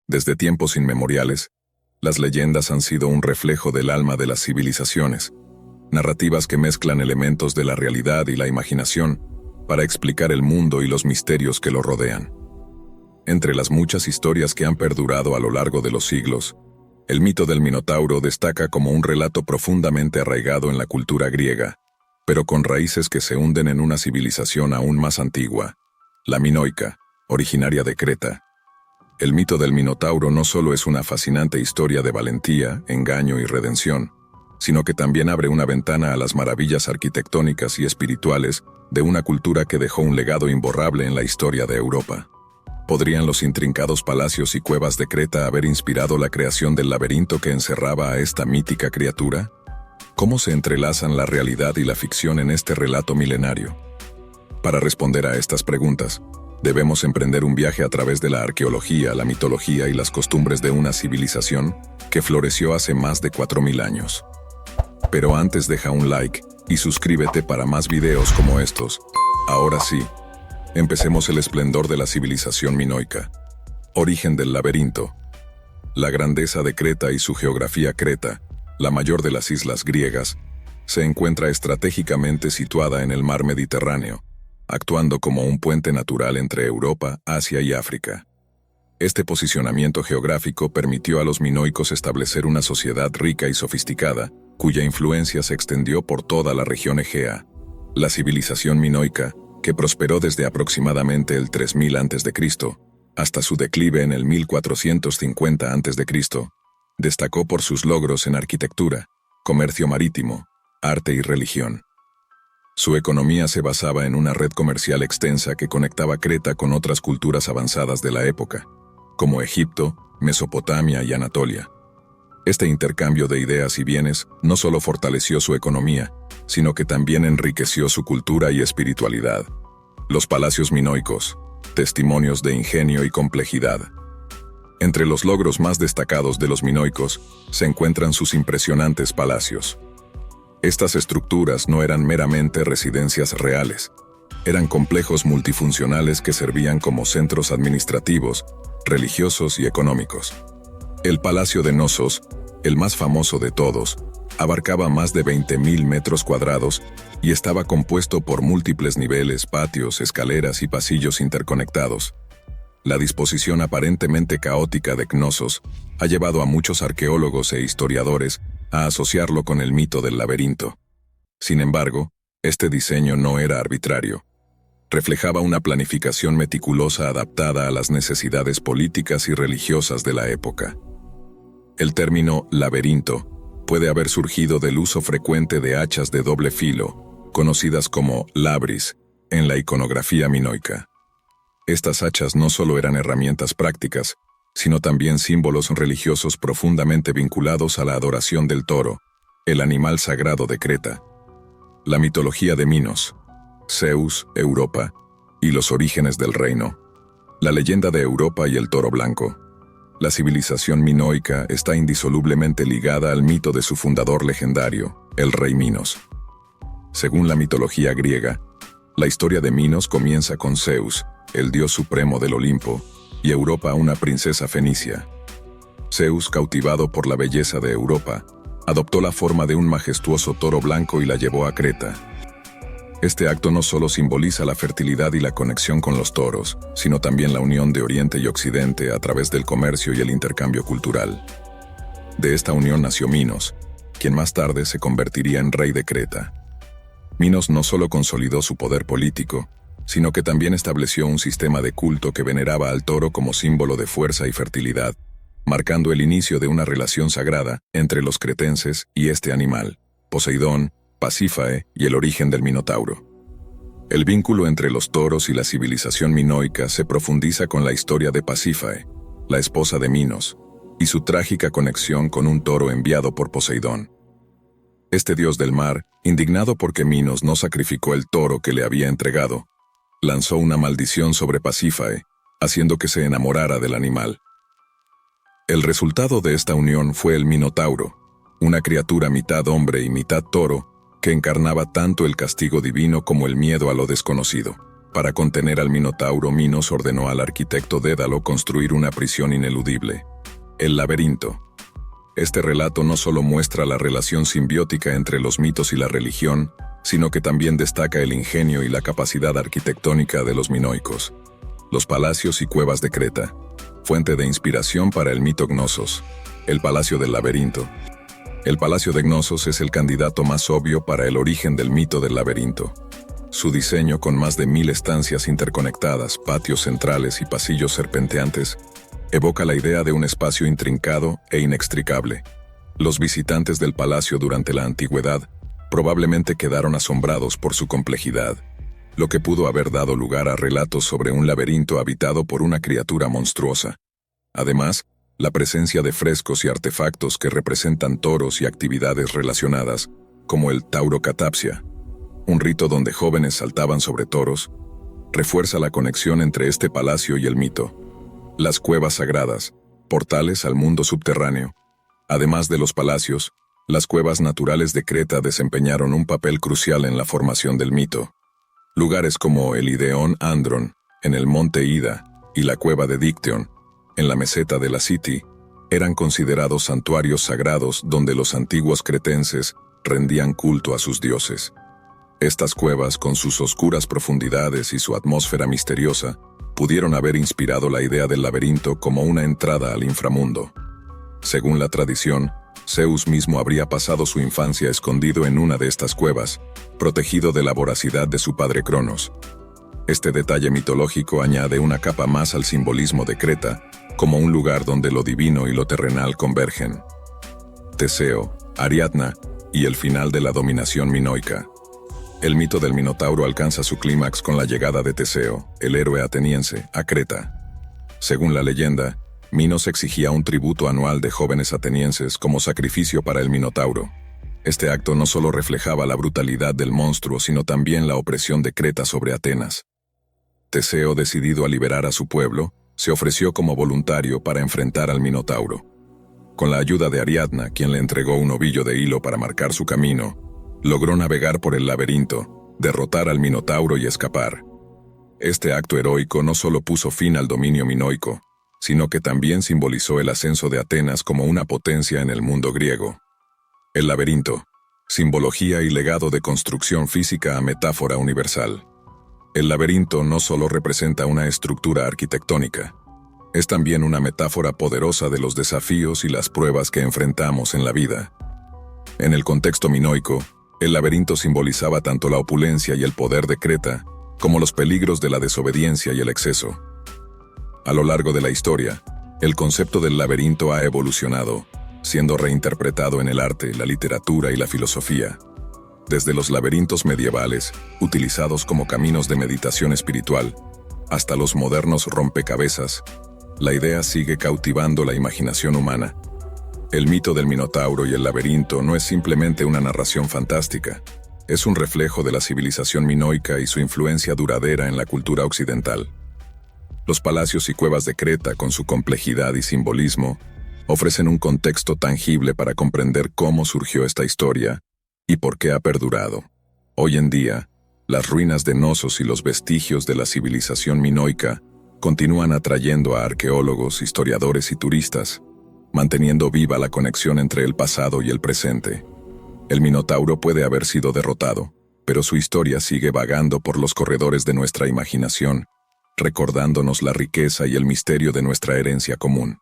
Desde tiempos inmemoriales, las leyendas han sido un reflejo del alma de las civilizaciones, narrativas que mezclan elementos de la realidad y la imaginación para explicar el mundo y los misterios que lo rodean. Entre las muchas historias que han perdurado a lo largo de los siglos, el mito del Minotauro destaca como un relato profundamente arraigado en la cultura griega, pero con raíces que se hunden en una civilización aún más antigua, la minoica, originaria de Creta. El mito del Minotauro no solo es una fascinante historia de valentía, engaño y redención, sino que también abre una ventana a las maravillas arquitectónicas y espirituales de una cultura que dejó un legado imborrable en la historia de Europa. ¿Podrían los intrincados palacios y cuevas de Creta haber inspirado la creación del laberinto que encerraba a esta mítica criatura? ¿Cómo se entrelazan la realidad y la ficción en este relato milenario? Para responder a estas preguntas, debemos emprender un viaje a través de la arqueología, la mitología y las costumbres de una civilización que floreció hace más de 4000 años. Pero antes deja un like y suscríbete para más videos como estos. Ahora sí, empecemos el esplendor de la civilización minoica. Origen del laberinto. La grandeza de Creta y su geografía. Creta, la mayor de las islas griegas, se encuentra estratégicamente situada en el mar Mediterráneo, actuando como un puente natural entre Europa, Asia y África. Este posicionamiento geográfico permitió a los minoicos establecer una sociedad rica y sofisticada, cuya influencia se extendió por toda la región Egea. La civilización minoica, que prosperó desde aproximadamente el 3000 a.C. hasta su declive en el 1450 a.C., destacó por sus logros en arquitectura, comercio marítimo, arte y religión. Su economía se basaba en una red comercial extensa que conectaba Creta con otras culturas avanzadas de la época, como Egipto, Mesopotamia y Anatolia. Este intercambio de ideas y bienes no solo fortaleció su economía, sino que también enriqueció su cultura y espiritualidad. Los palacios minoicos, testimonios de ingenio y complejidad. Entre los logros más destacados de los minoicos se encuentran sus impresionantes palacios. Estas estructuras no eran meramente residencias reales, eran complejos multifuncionales que servían como centros administrativos, religiosos y económicos. El Palacio de Knossos, el más famoso de todos, abarcaba más de 20.000 metros cuadrados y estaba compuesto por múltiples niveles, patios, escaleras y pasillos interconectados. La disposición aparentemente caótica de Knossos ha llevado a muchos arqueólogos e historiadores a asociarlo con el mito del laberinto. Sin embargo, este diseño no era arbitrario. Reflejaba una planificación meticulosa adaptada a las necesidades políticas y religiosas de la época. El término laberinto puede haber surgido del uso frecuente de hachas de doble filo, conocidas como labris, en la iconografía minoica. Estas hachas no solo eran herramientas prácticas, sino también símbolos religiosos profundamente vinculados a la adoración del toro, el animal sagrado de Creta. La mitología de Minos, Zeus, Europa, y los orígenes del reino. La leyenda de Europa y el toro blanco. La civilización minoica está indisolublemente ligada al mito de su fundador legendario, el rey Minos. Según la mitología griega, la historia de Minos comienza con Zeus, el dios supremo del Olimpo, y Europa, una princesa fenicia. Zeus, cautivado por la belleza de Europa, adoptó la forma de un majestuoso toro blanco y la llevó a Creta. Este acto no solo simboliza la fertilidad y la conexión con los toros, sino también la unión de Oriente y Occidente a través del comercio y el intercambio cultural. De esta unión nació Minos, quien más tarde se convertiría en rey de Creta. Minos no solo consolidó su poder político, sino que también estableció un sistema de culto que veneraba al toro como símbolo de fuerza y fertilidad, marcando el inicio de una relación sagrada entre los cretenses y este animal, Poseidón, Pasífae y el origen del Minotauro. El vínculo entre los toros y la civilización minoica se profundiza con la historia de Pasífae, la esposa de Minos, y su trágica conexión con un toro enviado por Poseidón. Este dios del mar, indignado porque Minos no sacrificó el toro que le había entregado, lanzó una maldición sobre Pasífae, haciendo que se enamorara del animal. El resultado de esta unión fue el Minotauro, una criatura mitad hombre y mitad toro, que encarnaba tanto el castigo divino como el miedo a lo desconocido. Para contener al Minotauro, Minos ordenó al arquitecto Dédalo construir una prisión ineludible, el laberinto. Este relato no solo muestra la relación simbiótica entre los mitos y la religión, sino que también destaca el ingenio y la capacidad arquitectónica de los minoicos. Los palacios y cuevas de Creta, fuente de inspiración para el mito Gnosos. El Palacio del Laberinto. El Palacio de Gnosos es el candidato más obvio para el origen del mito del laberinto. Su diseño, con más de 1000 estancias interconectadas, patios centrales y pasillos serpenteantes, evoca la idea de un espacio intrincado e inextricable. Los visitantes del palacio durante la antigüedad probablemente quedaron asombrados por su complejidad, lo que pudo haber dado lugar a relatos sobre un laberinto habitado por una criatura monstruosa. Además, la presencia de frescos y artefactos que representan toros y actividades relacionadas, como el taurocatapsia, un rito donde jóvenes saltaban sobre toros, refuerza la conexión entre este palacio y el mito. Las cuevas sagradas, portales al mundo subterráneo. Además de los palacios, las cuevas naturales de Creta desempeñaron un papel crucial en la formación del mito. Lugares como el Ideón Andron, en el monte Ida, y la cueva de Dicteon, en la meseta de la City, eran considerados santuarios sagrados donde los antiguos cretenses rendían culto a sus dioses. Estas cuevas, con sus oscuras profundidades y su atmósfera misteriosa, pudieron haber inspirado la idea del laberinto como una entrada al inframundo. Según la tradición, Zeus mismo habría pasado su infancia escondido en una de estas cuevas, protegido de la voracidad de su padre Cronos. Este detalle mitológico añade una capa más al simbolismo de Creta, como un lugar donde lo divino y lo terrenal convergen. Teseo, Ariadna y el final de la dominación minoica. El mito del Minotauro alcanza su clímax con la llegada de Teseo, el héroe ateniense, a Creta. Según la leyenda, Minos exigía un tributo anual de jóvenes atenienses como sacrificio para el Minotauro. Este acto no solo reflejaba la brutalidad del monstruo, sino también la opresión de Creta sobre Atenas. Teseo, decidido a liberar a su pueblo, se ofreció como voluntario para enfrentar al Minotauro. Con la ayuda de Ariadna, quien le entregó un ovillo de hilo para marcar su camino, logró navegar por el laberinto, derrotar al Minotauro y escapar. Este acto heroico no solo puso fin al dominio minoico, sino que también simbolizó el ascenso de Atenas como una potencia en el mundo griego. El laberinto, simbología y legado de construcción física a metáfora universal. El laberinto no solo representa una estructura arquitectónica, es también una metáfora poderosa de los desafíos y las pruebas que enfrentamos en la vida. En el contexto minoico, el laberinto simbolizaba tanto la opulencia y el poder de Creta, como los peligros de la desobediencia y el exceso. A lo largo de la historia, el concepto del laberinto ha evolucionado, siendo reinterpretado en el arte, la literatura y la filosofía. Desde los laberintos medievales, utilizados como caminos de meditación espiritual, hasta los modernos rompecabezas, la idea sigue cautivando la imaginación humana. El mito del Minotauro y el laberinto no es simplemente una narración fantástica, es un reflejo de la civilización minoica y su influencia duradera en la cultura occidental. Los palacios y cuevas de Creta, con su complejidad y simbolismo, ofrecen un contexto tangible para comprender cómo surgió esta historia y por qué ha perdurado. Hoy en día, las ruinas de Knossos y los vestigios de la civilización minoica continúan atrayendo a arqueólogos, historiadores y turistas, manteniendo viva la conexión entre el pasado y el presente. El Minotauro puede haber sido derrotado, pero su historia sigue vagando por los corredores de nuestra imaginación, recordándonos la riqueza y el misterio de nuestra herencia común.